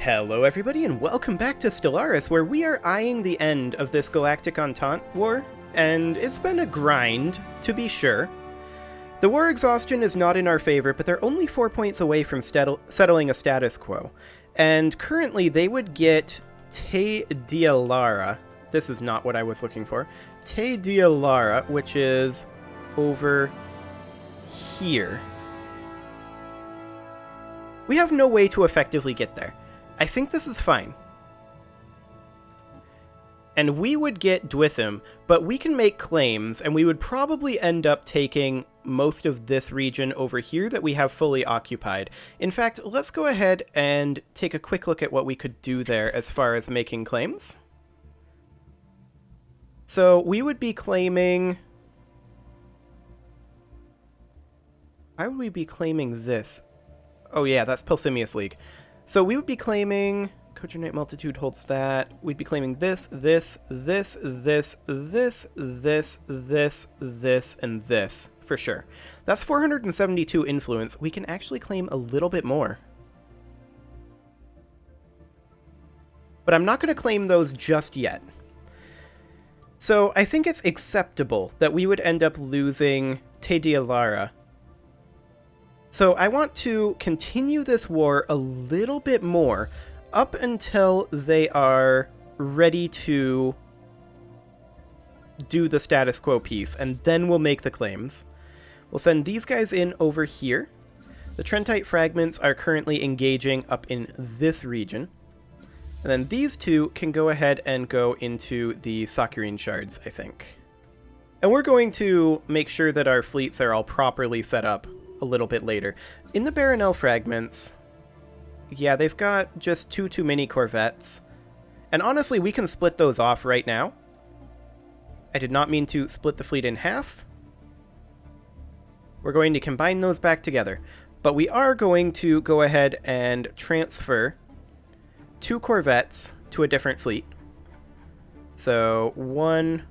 Hello everybody and welcome back to Stellaris, where we are eyeing the end of this Galactic Entente war, and it's been a grind, to be sure. The war exhaustion is not in our favor, but they're only 4 points away from settling a status quo, and currently they would get Te Dialara. This is not what I was looking for. Te Dialara, which is over here. We have no way to effectively get there. I think this is fine. And we would get Dwitham, but we can make claims, and we would probably end up taking most of this region over here that we have fully occupied. In fact, let's go ahead and take a quick look at what we could do there as far as making claims. So we would be claiming... Why would we be claiming this? Oh yeah, that's Pilsimius League. So we would be claiming... Cogenite Multitude holds that. We'd be claiming this, this, this, this, this, this, this, this, and this, for sure. That's 472 influence. We can actually claim a little bit more. But I'm not going to claim those just yet. So I think it's acceptable that we would end up losing Te Dialara. So I want to continue this war a little bit more up until they are ready to do the status quo piece, and then we'll make the claims. We'll send these guys in over here. The Trentite fragments are currently engaging up in this region. And then these two can go ahead and go into the Saccharine shards, I think. And we're going to make sure that our fleets are all properly set up a little bit later. In the Baronel fragments, yeah, they've got just too many corvettes. And honestly, we can split those off right now. I did not mean to split the fleet in half. We're going to combine those back together. But we are going to go ahead and transfer 2 corvettes to a different fleet. So, one...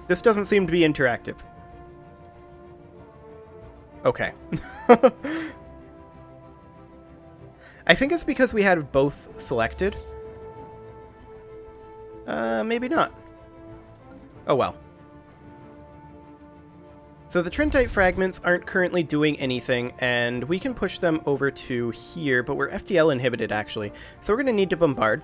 This doesn't seem to be interactive. Okay. I think it's because we had both selected. Maybe not. Oh well. So the Trentite fragments aren't currently doing anything, and we can push them over to here, but we're FTL inhibited actually. So we're going to need to bombard.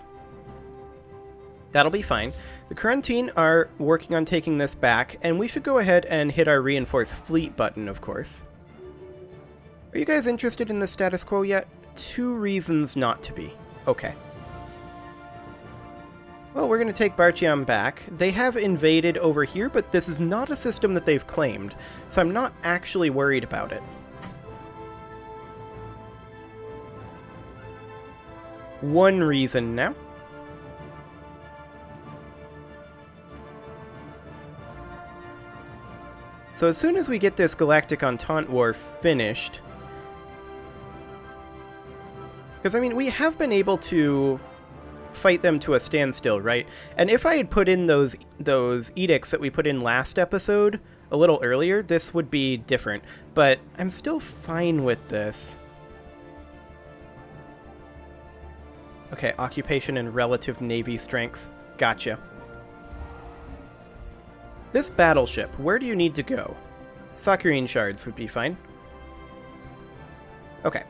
That'll be fine. The Quarantine are working on taking this back, and we should go ahead and hit our reinforce fleet button, of course. Are you guys interested in the status quo yet? 2 reasons not to be. Okay. Well, we're going to take Bartiam back. They have invaded over here, but this is not a system that they've claimed, so I'm not actually worried about it. One reason now. So as soon as we get this Galactic Entente war finished... Because, I mean, we have been able to fight them to a standstill, right? And if I had put in those edicts that we put in last episode a little earlier, this would be different. But I'm still fine with this. Okay, occupation and relative navy strength. Gotcha. This battleship, where do you need to go? Saccharine shards would be fine. Okay.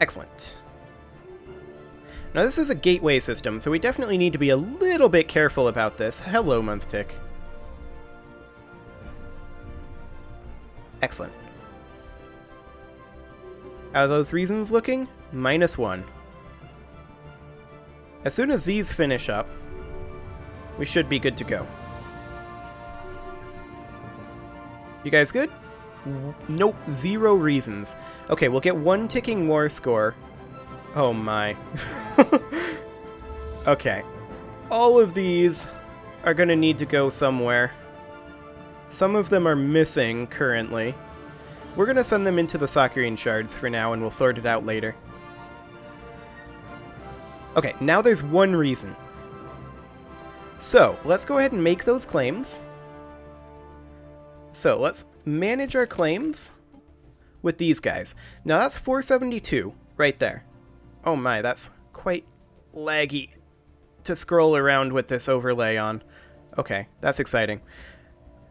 Excellent. Now this is a gateway system, so we definitely need to be a little bit careful about this. Hello, month tick. Excellent. How are those reasons looking? -1. As soon as these finish up, we should be good to go. You guys good? Nope, 0 reasons. Okay, we'll get 1 ticking war score. Oh my. Okay. All of these are going to need to go somewhere. Some of them are missing currently. We're going to send them into the Saccharine shards for now, and we'll sort it out later. Okay, now there's 1 reason. So, let's go ahead and make those claims. So let's manage our claims with these guys. Now that's 472 right there. Oh my, that's quite laggy to scroll around with this overlay on. Okay, that's exciting.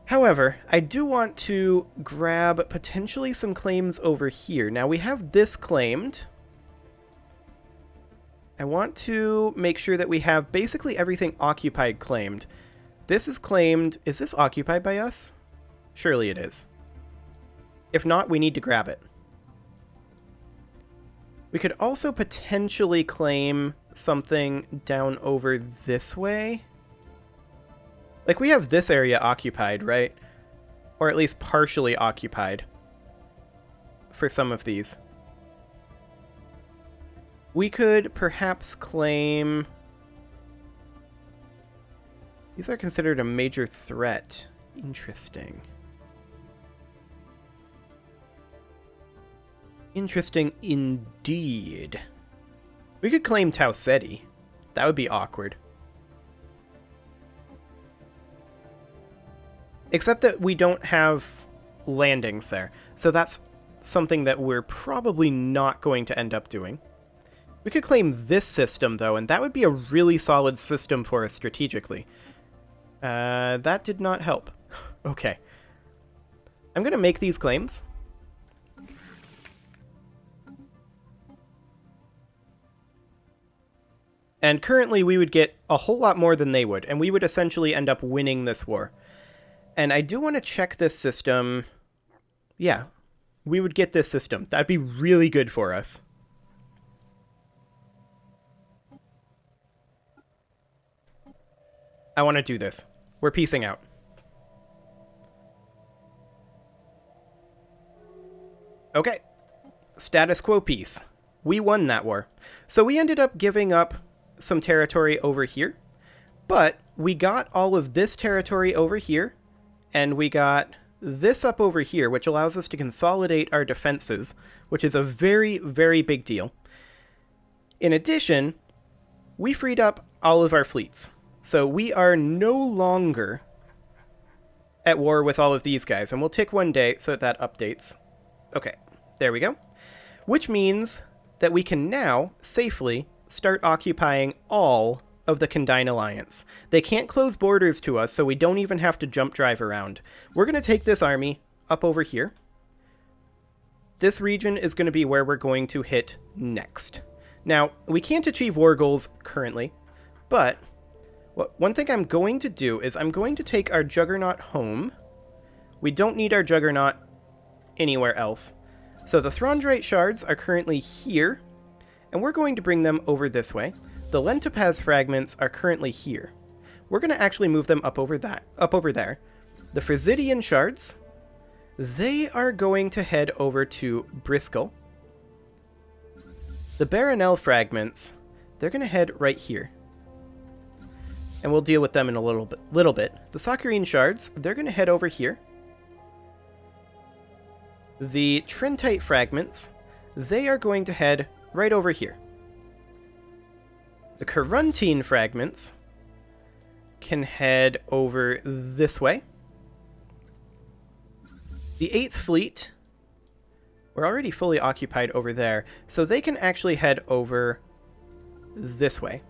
However, I do want to grab potentially some claims over here. Now we have this claimed. I want to make sure that we have basically everything occupied claimed. This is claimed. Is this occupied by us? Surely it is. If not, we need to grab it. We could also potentially claim something down over this way. Like, we have this area occupied, right? Or at least partially occupied for some of these. We could perhaps claim... These are considered a major threat. Interesting. Interesting indeed. We could claim Tau Ceti. That would be awkward. Except that we don't have landings there. So that's something that we're probably not going to end up doing. We could claim this system, though, and that would be a really solid system for us strategically. That did not help. Okay. I'm going to make these claims. And currently we would get a whole lot more than they would, and we would essentially end up winning this war. And I do want to check this system. Yeah, we would get this system. That'd be really good for us. I want to do this. We're peacing out. Okay. Status quo peace. We won that war. So we ended up giving up some territory over here, but we got all of this territory over here, and we got this up over here, which allows us to consolidate our defenses, which is a very, very big deal. In addition, we freed up all of our fleets. So we are no longer at war with all of these guys, and we'll tick one day so that updates. Okay, there we go. Which means that we can now safely start occupying all of the Condyne Alliance. They can't close borders to us, so we don't even have to jump drive around. We're going to take this army up over here. This region is going to be where we're going to hit next. Now, we can't achieve war goals currently, but one thing I'm going to do is I'm going to take our Juggernaut home. We don't need our Juggernaut anywhere else. So the Throndrate shards are currently here, and we're going to bring them over this way. The Lentopaz fragments are currently here. We're going to actually move them up over there. The Frisidian shards, they are going to head over to Briscoe. The Baronel fragments, they're going to head right here. And we'll deal with them in a little bit. The Saccharine shards, they're going to head over here. The Trentite fragments, they are going to head right over here. The Coruntine fragments can head over this way. The 8th Fleet, we're already fully occupied over there, so they can actually head over this way.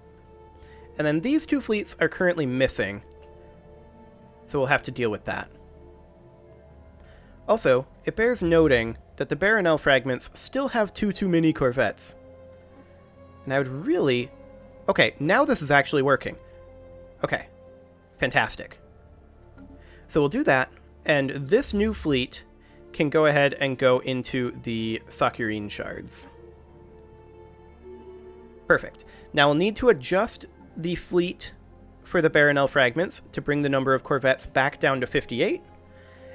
And then these 2 fleets are currently missing, so we'll have to deal with that. Also, it bears noting that the Baronel fragments still have 2 too many corvettes. And I would really... Okay, now this is actually working. Okay, fantastic. So we'll do that, and this new fleet can go ahead and go into the Saccharine shards. Perfect. Now we'll need to adjust the fleet for the Baronel fragments to bring the number of corvettes back down to 58,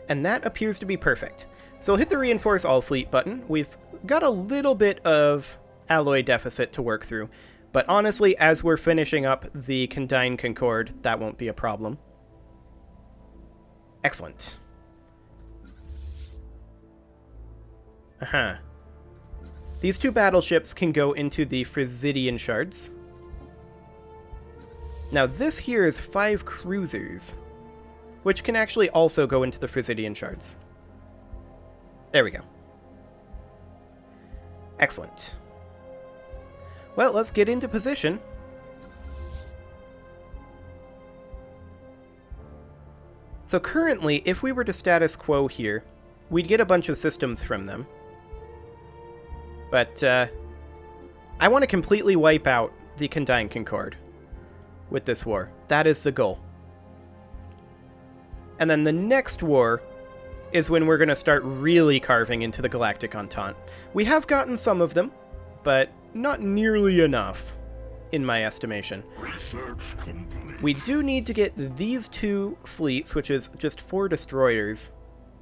and that appears to be perfect. So we'll hit the Reinforce All Fleet button. We've got a little bit of alloy deficit to work through, but honestly, as we're finishing up the Condyne Concord, that won't be a problem. Excellent. These 2 battleships can go into the Frisidian shards. Now this here is 5 cruisers, which can actually also go into the Frisidian shards. There we go. Excellent. Well, let's get into position. So currently, if we were to status quo here, we'd get a bunch of systems from them. But I want to completely wipe out the Condyne Concord with this war. That is the goal. And then the next war is when we're going to start really carving into the Galactic Entente. We have gotten some of them, but not nearly enough, in my estimation. We do need to get these 2 fleets, which is just 4 destroyers,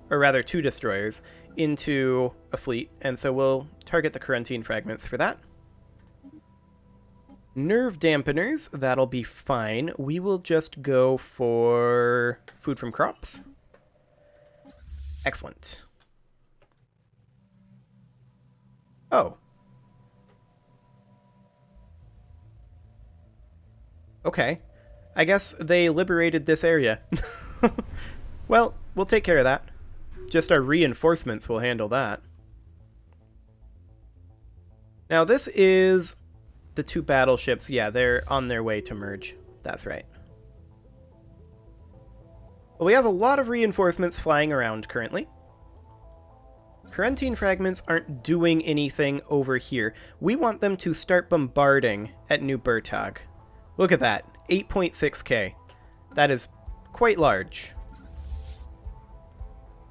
or rather 2 destroyers, into a fleet, and so we'll target the Corinthian fragments for that. Nerve dampeners, that'll be fine. We will just go for food from crops. Excellent. Oh. Okay. I guess they liberated this area. Well, we'll take care of that. Just our reinforcements will handle that. Now this is the 2 battleships. Yeah, they're on their way to merge. That's right. Well, we have a lot of reinforcements flying around currently. Corinthian fragments aren't doing anything over here. We want them to start bombarding at New Bertag. Look at that. 8.6k. That is quite large.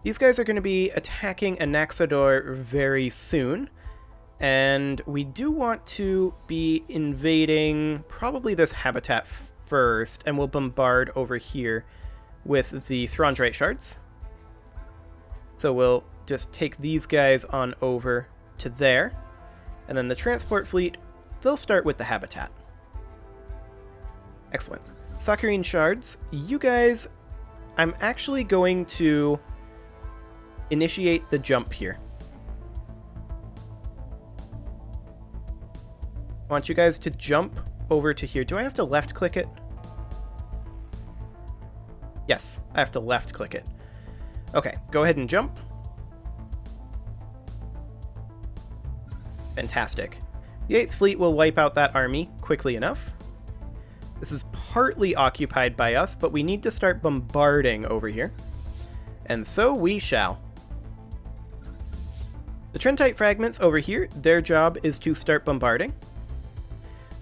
These guys are going to be attacking Anaxador very soon. And we do want to be invading probably this habitat first. And we'll bombard over here with the Throndrate shards. So we'll just take these guys on over to there. And then the transport fleet, they'll start with the habitat. Excellent. Saccharine shards, you guys, I'm actually going to initiate the jump here. I want you guys to jump over to here. Do I have to left click it? Yes, I have to left click it. Okay, go ahead and jump. Fantastic. The 8th Fleet will wipe out that army quickly enough. This is partly occupied by us, but we need to start bombarding over here. And so we shall. The Trentite fragments over here, their job is to start bombarding.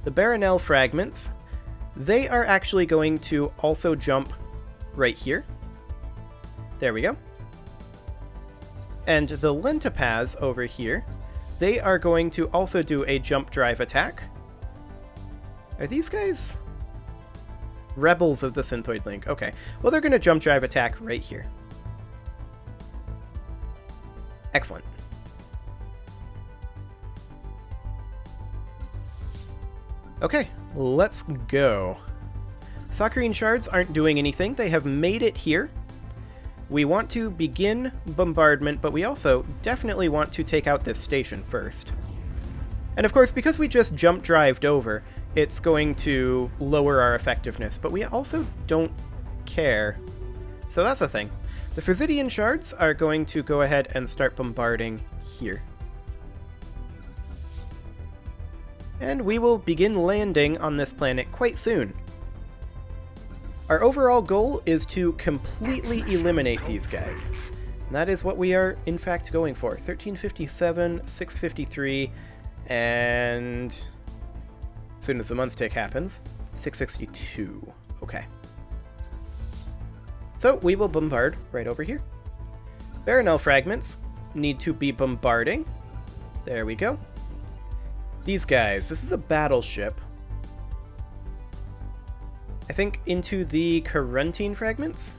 The Baronel fragments, they are actually going to also jump right here. There we go. And the Lentipaz over here, they are going to also do a jump drive attack. Are these guys rebels of the Synthoid Link? Okay. Well, they're going to jump drive attack right here. Excellent. Okay, let's go. Saccharine shards aren't doing anything. They have made it here. We want to begin bombardment, but we also definitely want to take out this station first. And of course, because we just jump drived over, it's going to lower our effectiveness, but we also don't care. So that's the thing. The Frisidian shards are going to go ahead and start bombarding here. And we will begin landing on this planet quite soon. Our overall goal is to completely eliminate these guys. And that is what we are, in fact, going for. 1357, 653, and as soon as the month tick happens, 662. Okay. So we will bombard right over here. Baronel fragments need to be bombarding. There we go. These guys, this is a battleship. I think into the Corinthian fragments.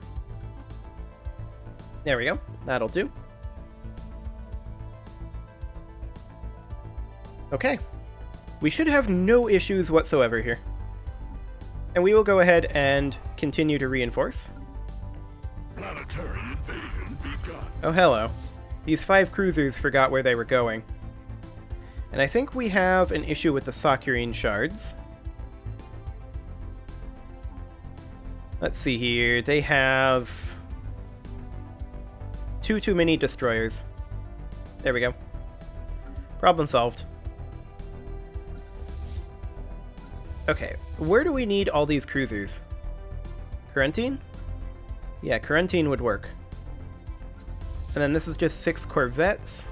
There we go. That'll do. Okay. We should have no issues whatsoever here. And we will go ahead and continue to reinforce. Planetary invasion begun. Oh, hello. These 5 cruisers forgot where they were going. And I think we have an issue with the Saccharine shards. Let's see here. They have too many destroyers. There we go. Problem solved. Okay, where do we need all these cruisers? Quarantine? Yeah, quarantine would work. And then this is just 6 corvettes.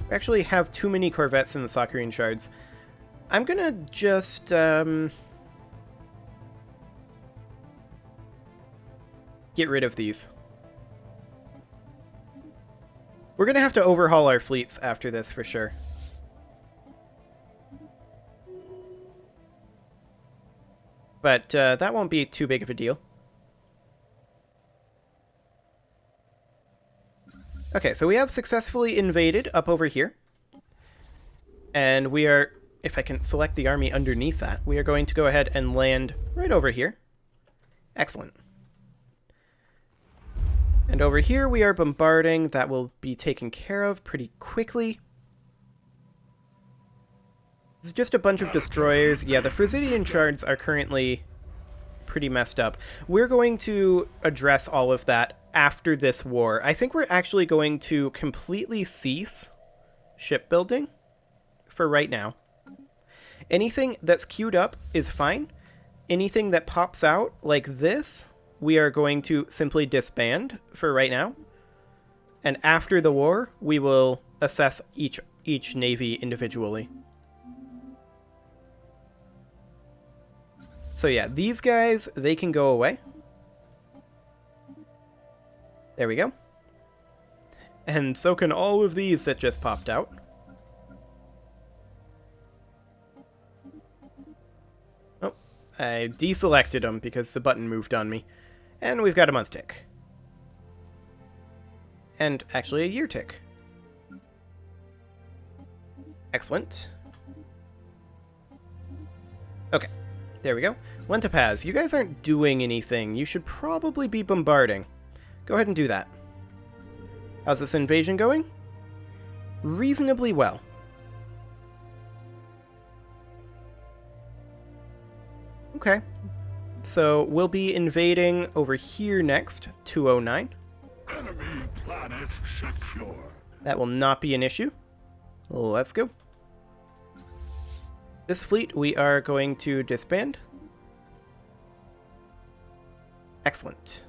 We actually have too many corvettes in the Saccharine shards. I'm gonna just, get rid of these. We're gonna have to overhaul our fleets after this for sure. But that won't be too big of a deal. Okay, so we have successfully invaded up over here. And we are, if I can select the army underneath that, we are going to go ahead and land right over here. Excellent. And over here we are bombarding. That will be taken care of pretty quickly. It's just a bunch of destroyers. Yeah, the Frisidian shards are currently pretty messed up. We're going to address all of that after this war. I think we're actually going to completely cease shipbuilding for right now. Anything that's queued up is fine. Anything that pops out like this, we are going to simply disband for right now. And after the war, we will assess each navy individually. So yeah, these guys, they can go away. There we go. And so can all of these that just popped out. Oh, I deselected them because the button moved on me. And we've got a month tick. And actually a year tick. Excellent. Okay, there we go. Lentipaz, you guys aren't doing anything. You should probably be bombarding. Go ahead and do that. How's this invasion going? Reasonably well. Okay. So we'll be invading over here next, 209. Enemy planet secure. That will not be an issue. Let's go. This fleet we are going to disband. Excellent.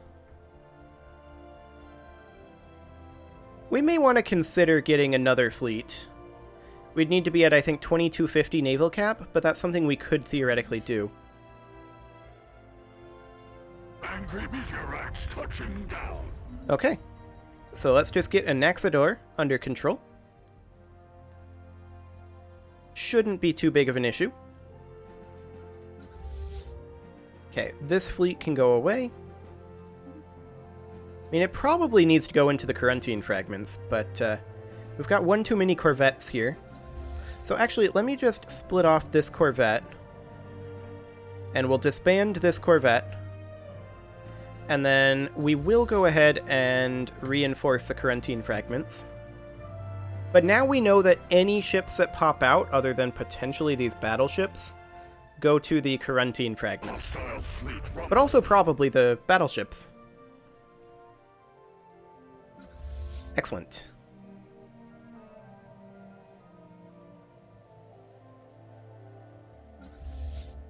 We may want to consider getting another fleet. We'd need to be at, I think, 2250 naval cap, but that's something we could theoretically do. Angry meteorites touching down. Okay. So let's just get Anaxador under control. Shouldn't be too big of an issue. Okay, this fleet can go away. I mean, it probably needs to go into the Corinthian fragments, but we've got one too many corvettes here. So actually, let me just split off this corvette, and we'll disband this corvette, and then we will go ahead and reinforce the Corinthian fragments. But now we know that any ships that pop out, other than potentially these battleships, go to the Corinthian fragments. But also probably the battleships. Excellent.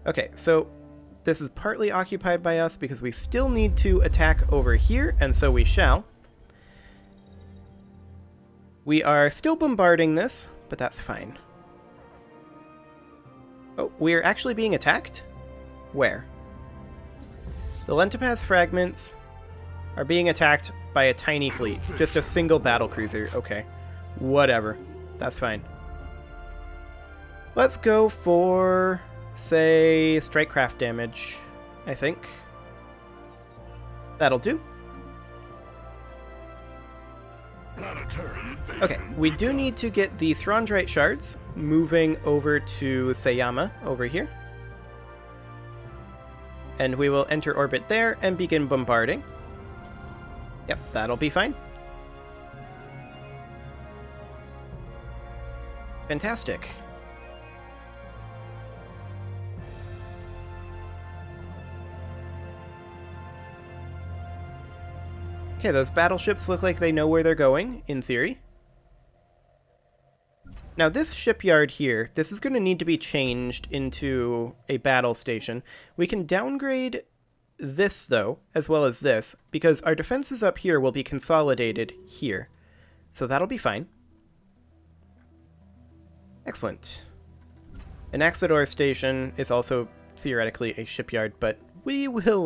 Okay, so this is partly occupied by us because we still need to attack over here, and so we shall. We are still bombarding this, but that's fine. Oh, we're actually being attacked? Where? The Lentipaz fragments are being attacked by a tiny fleet. Just a single battlecruiser. Okay. Whatever. That's fine. Let's go for, say, strikecraft damage, I think. That'll do. Okay, we do need to get the Throndraite shards moving over to Sayama over here. And we will enter orbit there and begin bombarding. Yep, that'll be fine. Fantastic. Okay, those battleships look like they know where they're going, in theory. Now this shipyard here, this is going to need to be changed into a battle station. We can downgrade this, though, as well as this, because our defenses up here will be consolidated here. So that'll be fine. Excellent. An Axidor station is also theoretically a shipyard, but we will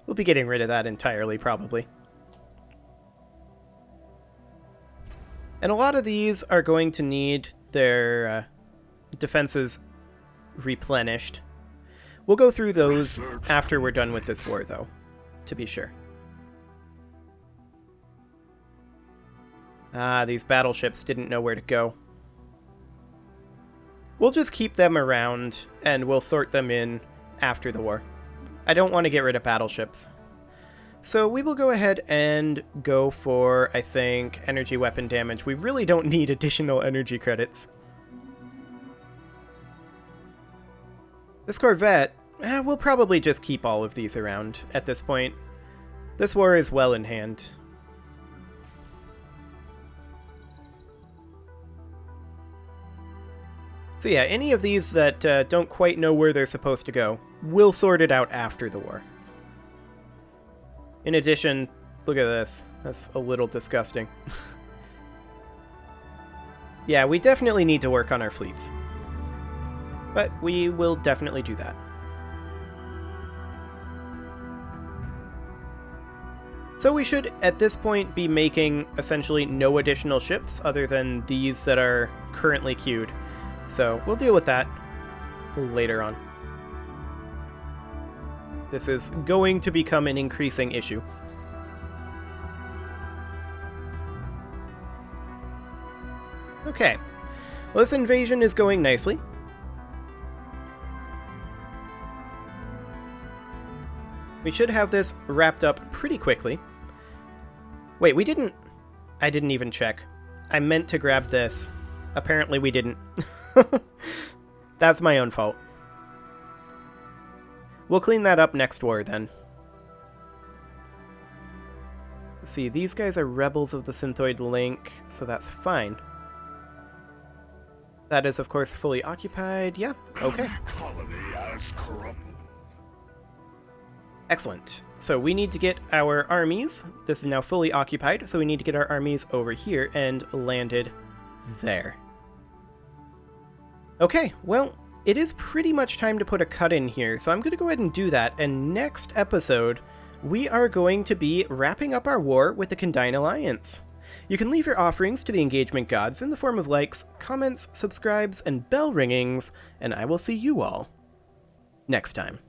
we'll be getting rid of that entirely, probably. And a lot of these are going to need their defenses replenished. We'll go through those after we're done with this war, though, to be sure. Ah, these battleships didn't know where to go. We'll just keep them around, and we'll sort them in after the war. I don't want to get rid of battleships. So we will go ahead and go for, I think, energy weapon damage. We really don't need additional energy credits. This Corvette, we'll probably just keep all of these around at this point. This war is well in hand. So yeah, any of these that don't quite know where they're supposed to go, we'll sort it out after the war. In addition, look at this. That's a little disgusting. Yeah, we definitely need to work on our fleets. But we will definitely do that. So we should, at this point, be making essentially no additional ships other than these that are currently queued. So we'll deal with that later on. This is going to become an increasing issue. Okay. Well, this invasion is going nicely. We should have this wrapped up pretty quickly. Wait, we didn't... I didn't even check. I meant to grab this. Apparently we didn't. That's my own fault. We'll clean that up next war, then. Let's see, these guys are rebels of the Synthoid Link, so that's fine. That is, of course, fully occupied. Yeah, okay. Excellent. So we need to get our armies. This is now fully occupied, so we need to get our armies over here and landed there. Okay, well, it is pretty much time to put a cut in here, so I'm going to go ahead and do that, and next episode, we are going to be wrapping up our war with the Kandine Alliance. You can leave your offerings to the engagement gods in the form of likes, comments, subscribes, and bell ringings, and I will see you all next time.